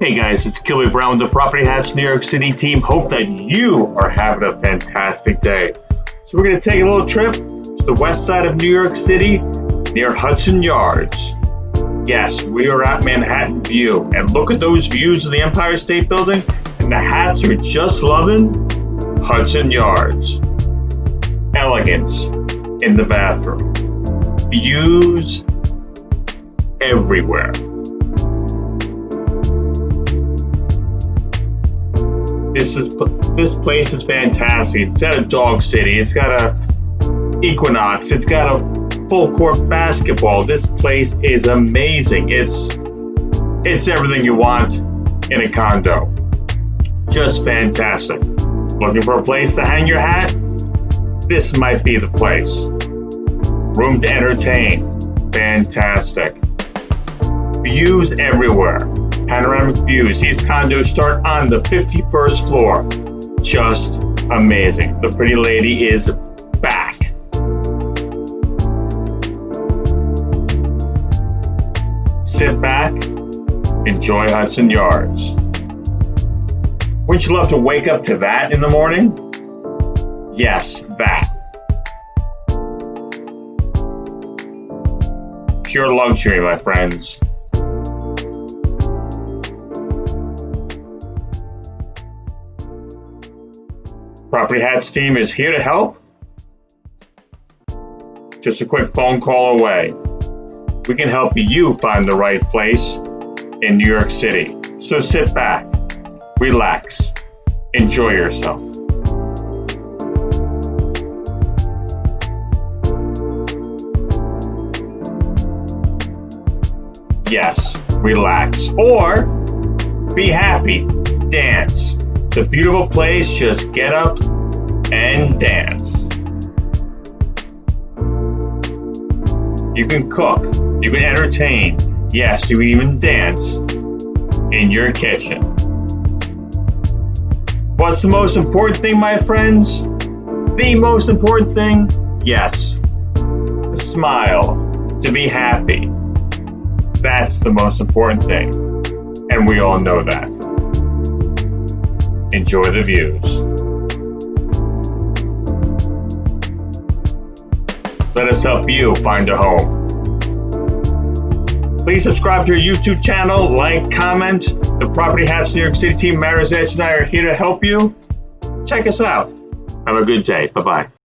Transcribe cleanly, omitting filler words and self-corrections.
Hey guys, it's Kilby Browne, the Property Hats New York City team. Hope that you are having a fantastic day. So we're going to take a little trip to the west side of New York City near Hudson Yards. Yes, we are at Manhattan View, and look at those views of the Empire State Building, and the hats are just loving Hudson Yards. Elegance in the bathroom. Views everywhere. This place is fantastic. It's got a dog city. It's got a Equinox. It's got a full court basketball. This place is amazing. It's everything you want in a condo. Just fantastic. Looking for a place to hang your hat? This might be the place. Room to entertain. Fantastic. Views everywhere. Panoramic views. These condos start on the 51st floor. Just amazing. The pretty lady is back. Sit back, enjoy Hudson Yards. Wouldn't you love to wake up to that in the morning? Yes, that. Pure luxury, my friends. Property Hats team is here to help. Just a quick phone call away. We can help you find the right place in New York City. So sit back, relax, enjoy yourself. Yes, relax, or be happy, dance. It's a beautiful place, just get up and dance. You can cook, you can entertain, yes, you can even dance in your kitchen. What's the most important thing, my friends? The most important thing? Yes, to smile, to be happy. That's the most important thing, and we all know that. Enjoy the views. Let us help you find a home. Please subscribe to our YouTube channel, like, comment. The Property Hats New York City team, Marizete and I are here to help you. Check us out. Have a good day. Bye-bye.